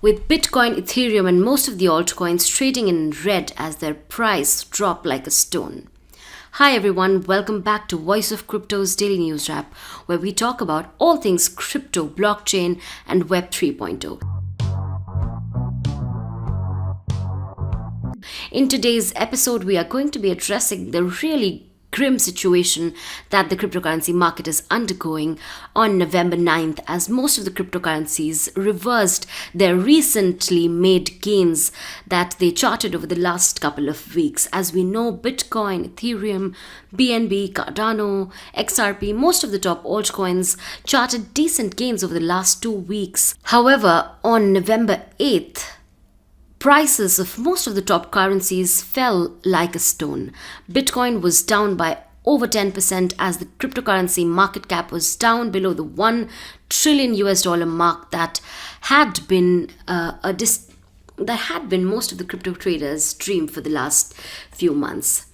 With Bitcoin, Ethereum, and most of the altcoins trading in red as their price dropped like a stone. Hi everyone, welcome back to Voice of Crypto's daily news wrap, where we talk about all things crypto, blockchain, and Web 3.0. In today's episode, we are going to be addressing the really grim situation that the cryptocurrency market is undergoing on November 9th, as most of the cryptocurrencies reversed their recently made gains that they charted over the last couple of weeks. As we know, Bitcoin, Ethereum, BNB, Cardano, XRP, most of the top altcoins charted decent gains over the last 2 weeks. However, on November 8th, prices of most of the top currencies fell like a stone. Bitcoin was down by over 10% as the cryptocurrency market cap was down below the $1 trillion mark that had been most of the crypto traders' dream for the last few months.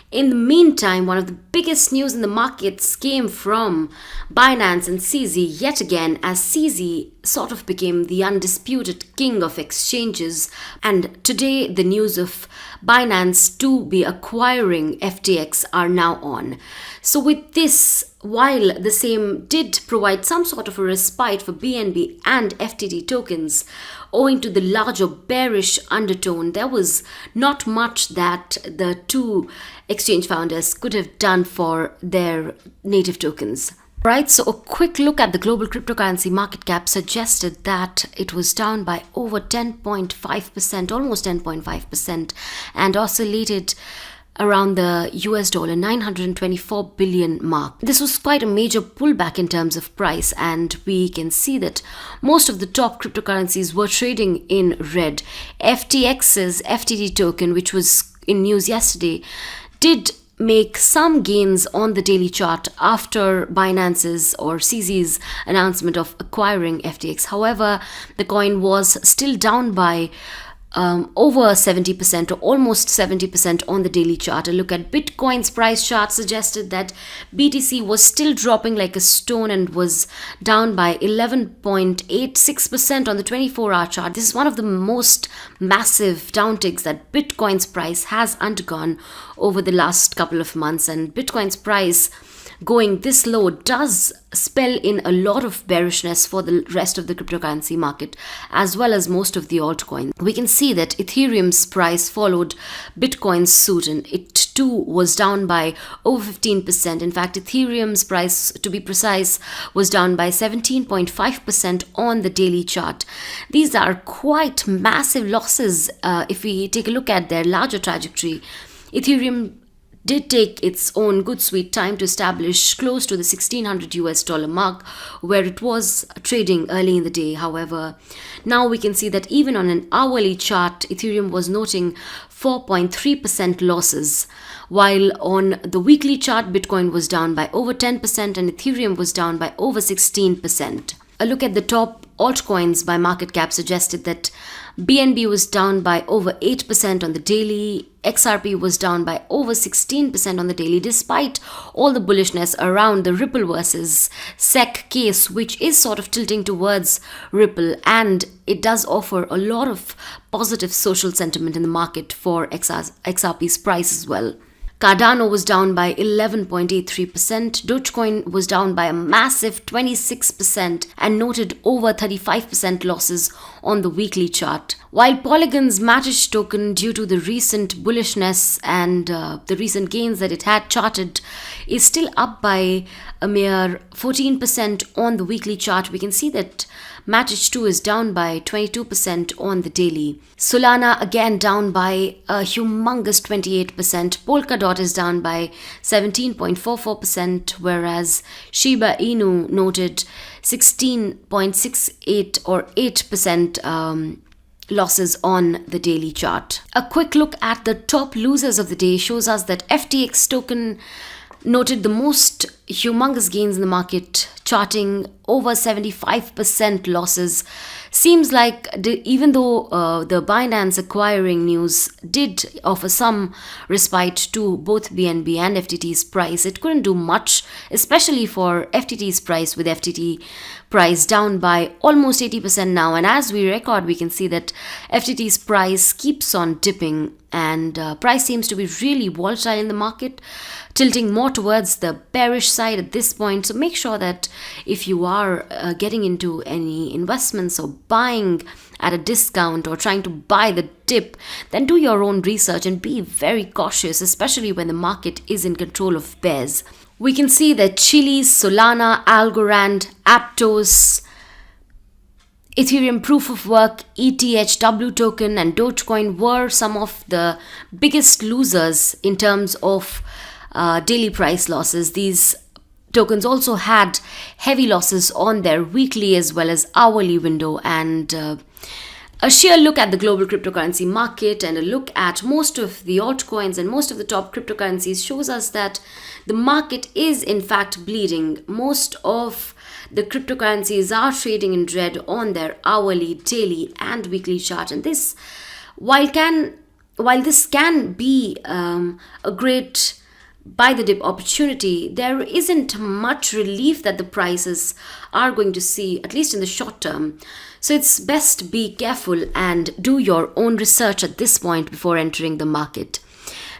In the meantime, one of the biggest news in the markets came from Binance and CZ yet again, as CZ sort of became the undisputed king of exchanges. And today, the news of Binance to be acquiring FTX are now on. So with this, while the same did provide some sort of a respite for BNB and FTT tokens, owing to the larger bearish undertone, there was not much that the two exchange founders could have done for their native tokens. Right, so a quick look at the global cryptocurrency market cap suggested that it was down by over 10.5%, almost 10.5%, and oscillated around the US dollar 924 billion mark. This was quite a major pullback in terms of price, and we can see that most of the top cryptocurrencies were trading in red. FTX's FTT token, which was in news yesterday, did make some gains on the daily chart after Binance's or CZ's announcement of acquiring FTX. However, the coin was still down by over 70% or almost 70% on the daily chart. A look at Bitcoin's price chart suggested that BTC was still dropping like a stone and was down by 11.86% on the 24-hour chart. This is one of the most massive downticks that Bitcoin's price has undergone over the last couple of months, and Bitcoin's price going this low does spell in a lot of bearishness for the rest of the cryptocurrency market, as well as most of the altcoins. We can see that Ethereum's price followed Bitcoin's suit, and it too was down by over 15%. In fact, Ethereum's price, to be precise, was down by 17.5% on the daily chart. These are quite massive losses if we take a look at their larger trajectory. Ethereum did take its own good sweet time to establish close to the $1,600 mark, where it was trading early in the day. However, now we can see that even on an hourly chart, Ethereum was noting 4.3% losses, while on the weekly chart, Bitcoin was down by over 10% and Ethereum was down by over 16%. A look at the top altcoins by market cap suggested that BNB was down by over 8% on the daily. XRP was down by over 16% on the daily, despite all the bullishness around the Ripple versus SEC case, which is sort of tilting towards Ripple, and it does offer a lot of positive social sentiment in the market for XRP's price as well. Cardano was down by 11.83%, Dogecoin was down by a massive 26% and noted over 35% losses on the weekly chart. While Polygon's Matic token, due to the recent bullishness and the recent gains that it had charted, is still up by a mere 14% on the weekly chart. We can see that Matic 2 is down by 22% on the daily. Solana again down by a humongous 28%. Polkadot is down by 17.44%, whereas Shiba Inu noted 16.68 or 8% losses on the daily chart. A quick look at the top losers of the day shows us that FTX token noted the most humongous gains in the market, charting over 75% losses. Seems like even though the Binance acquiring news did offer some respite to both BNB and FTT's price, it couldn't do much, especially for FTT's price, with FTT price down by almost 80% now. And as we record, we can see that FTT's price keeps on dipping, and price seems to be really volatile in the market, tilting more towards the bearish side at this point. So make sure that if you are getting into any investments or buying at a discount or trying to buy the dip, then do your own research and be very cautious, especially when the market is in control of bears. We can see that Chili's, Solana, Algorand, Aptos, Ethereum Proof of Work, ETH, W token, and Dogecoin were some of the biggest losers in terms of daily price losses. These tokens also had heavy losses on their weekly as well as hourly window. And a sheer look at the global cryptocurrency market and a look at most of the altcoins and most of the top cryptocurrencies shows us that the market is in fact bleeding. Most of the cryptocurrencies are trading in red on their hourly, daily, and weekly chart. And this, while this can be a great buy the dip opportunity, there isn't much relief that the prices are going to see, at least in the short term. So it's best be careful and do your own research at this point before entering the market.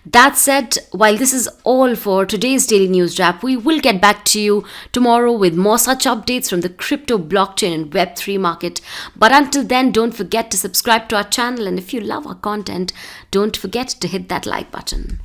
That said, while this is all for today's daily news wrap, we will get back to you tomorrow with more such updates from the crypto, blockchain, and Web3 market. But until then, don't forget to subscribe to our channel, and if you love our content, don't forget to hit that like button.